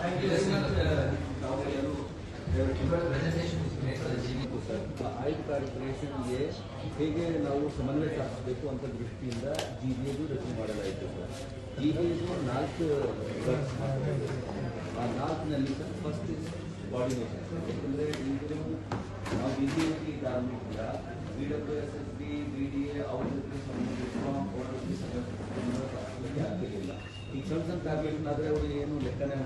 Thank you. Presentation is made for the GV. ಆಯುಧ ಕಾರ್ಪೊರೇಷನ್ಗೆ ಹೇಗೆ ನಾವು ಸಮನ್ವಯ ಸಾಧಿಸಬೇಕು ಅಂತ ದೃಷ್ಟಿಯಿಂದ GBAದು ರಚನೆ ಮಾಡಲಾಯಿತು ಸರ್. GBAದು 4 ವರ್ಕ್ಸ್ ಮಾಡ್ತಾರೆ. ಆ 4ನಲ್ಲಿ ಸರ್ ಫಸ್ಟ್ ಇಸ್ ಕೋಆರ್ಡಿನೇಷನ್. ಯಾಕಂದರೆ ಈಗ ನಾವು BJP ಕಾರ್ಮಿಕರ BWSSB, BDA ಅವ್ರ ಜೊತೆ ಸಂಬಂಧಿಸಿದ ಆಗ್ತಿರಲಿಲ್ಲ. ಈಗ ಸಣ್ಣ ಕಾರ್ಮಿಕನಾದರೆ ಅವ್ರಿಗೆ ಏನು ಲೆಕ್ಕನೆ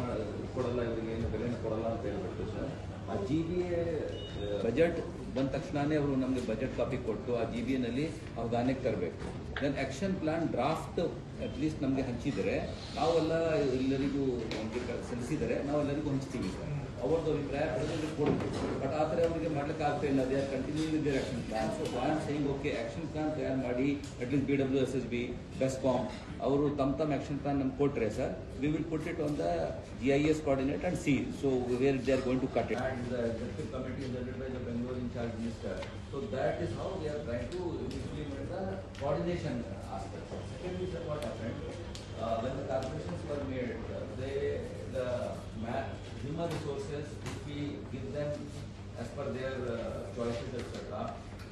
ಕೊಡಲ್ಲ, ಇವರಿಗೆ ಏನು ಬೆಲೆನ ಕೊಡಲ್ಲ ಅಂತ ಹೇಳ್ಬಿಟ್ಟು ಸರ್ ಆ GBA ಬಜೆಟ್ ಬಂದ ತಕ್ಷಣವೇ ಅವರು ನಮಗೆ ಬಜೆಟ್ ಕಾಪಿ ಕೊಟ್ಟು ಆ GBAನಲ್ಲಿ ಅವಧಾನಕ್ಕೆ ತರಬೇಕು. Then action plan draft at least ನಮಗೆ ಹಂಚಿದರೆ ನಾವೆಲ್ಲ ಎಲ್ಲರಿಗೂ ನಮಗೆ ಸಲ್ಲಿಸಿದರೆ ನಾವೆಲ್ಲರಿಗೂ ಹಂಚ್ತೀವಿ ಸರ್. ಅವ್ರದ್ದು ಅಭಿಪ್ರಾಯ ಕೊಡಬೇಕು. ಬಟ್ ಆ ಥರ ಅವರಿಗೆ ಮಾಡ್ಲಿಕ್ಕೆ ಆಗ್ತಾ ಇಲ್ಲ. They are continue with their action plan. So I am saying okay action plan ತಯಾರು ಮಾಡಿ ಅಟ್ಲೀಸ್ಟ್ BWSSB, ಬೆಸ್ಕಾಮ್ ಅವರು ತಮ್ಮ ಆ್ಯಕ್ಷನ್ ಪ್ಲಾನ್ ನಮ್ಗೆ ಕೊಟ್ಟರೆ sir we will put it on the GIS coordinate and see so where they are going to cut it. And the executive committee is led by the Bengal in charge minister. So that is how they are trying to implement the coordination aspect. Secondly, sir, what happened when the corporations were made, the human resources, if we give them as per their choices, etc.,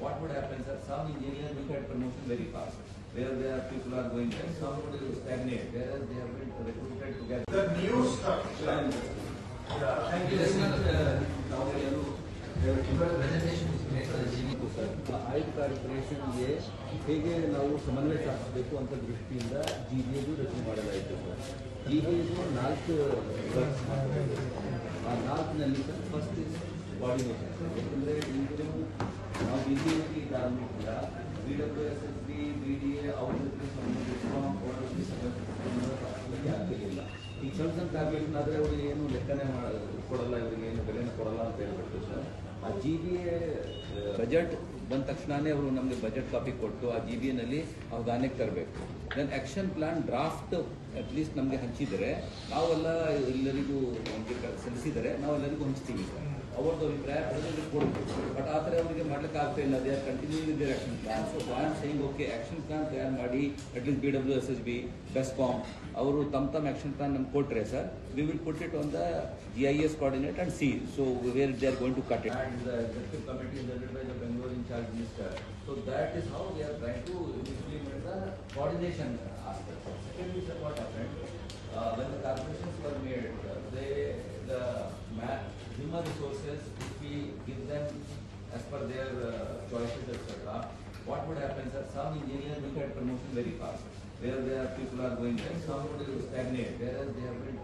what would happen, sir? Some engineers will get promotion very fast. Where their people are going there, some will stagnate, whereas they have been recruited together. The new structure. Thank you. Presentation is made for the GV. ಆಯುಧ ಕಾರ್ಪೊರೇಷನ್ಗೆ ಹೇಗೆ ನಾವು ಸಮನ್ವಯ ಸಾಧಿಸಬೇಕು ಅಂತ ದೃಷ್ಟಿಯಿಂದ GBAದು ರಚನೆ ಮಾಡಲಾಯಿತು sir. GBAದು 4 works ಮಾಡ್ತಾರೆ. ಆ 4ನಲ್ಲಿ ಸರ್ ಫಸ್ಟ್ ಇಸ್ ಕೋಆರ್ಡಿನೇಷನ್. ಯಾಕಂದರೆ ಈಗ ನಾವು BJP ಕಾರ್ಮಿಕರ BWSSB, BDA ಅವ್ರ ಜೊತೆ ಸಂಬಂಧಿಸಿದ ಆಗ್ತಿರಲಿಲ್ಲ. ಈಗ ಸಣ್ಣ ಕಾರ್ಮಿಕನಾದರೆ ಅವ್ರಿಗೆ ಏನು ಲೆಕ್ಕನೆ ಕೊಡಲ್ಲ, ಇವರಿಗೆ ಏನು ಬೆಲೆನ ಕೊಡಲ್ಲ ಅಂತ ಹೇಳ್ಬಿಟ್ಟು ಸರ್ ಆ GBA ಬಜೆಟ್ ಬಂದ ತಕ್ಷಣವೇ ಅವರು ನಮಗೆ ಬಜೆಟ್ ಕಾಪಿ ಕೊಟ್ಟು ಆ GBAನಲ್ಲಿ ಅವಧಾನಕ್ಕೆ ತರಬೇಕು. Then action plan draft at least ನಮಗೆ ಹಂಚಿದರೆ ನಾವೆಲ್ಲ ಎಲ್ಲರಿಗೂ ನಮಗೆ ಸಲ್ಲಿಸಿದರೆ ನಾವೆಲ್ಲರಿಗೂ ಹಂಚ್ತೀವಿ ಸರ್. ಅವ್ರದ್ದು ಅಭಿಪ್ರಾಯ ಕೊಡಬೇಕು. ಬಟ್ ಆ ಥರ ಅವರಿಗೆ ಮಾಡ್ಲಿಕ್ಕೆ ಆಗ್ತಾ ಇಲ್ಲ. They are continue with their action plan. So I am saying okay action plan ತಯಾರು ಮಾಡಿ ಅಟ್ಲೀಸ್ಟ್ BWSSB, ಬೆಸ್ಕಾಮ್ ಅವರು ತಮ್ಮ ಆ್ಯಕ್ಷನ್ ಪ್ಲಾನ್ ನಮ್ಗೆ ಕೊಟ್ಟರೆ sir we will put it on the GIS coordinate and see so where they are going to cut it. And the executive committee is led by the Bengal in charge minister. So that is how they are trying to implement the coordination aspect. Secondly, sir, what happened when the corporations were made, the human resources, if we give them as per their choices, etc., what would happen, sir? Some engineers will get promotion very fast. Where their people are going there, some will stagnate, whereas they have been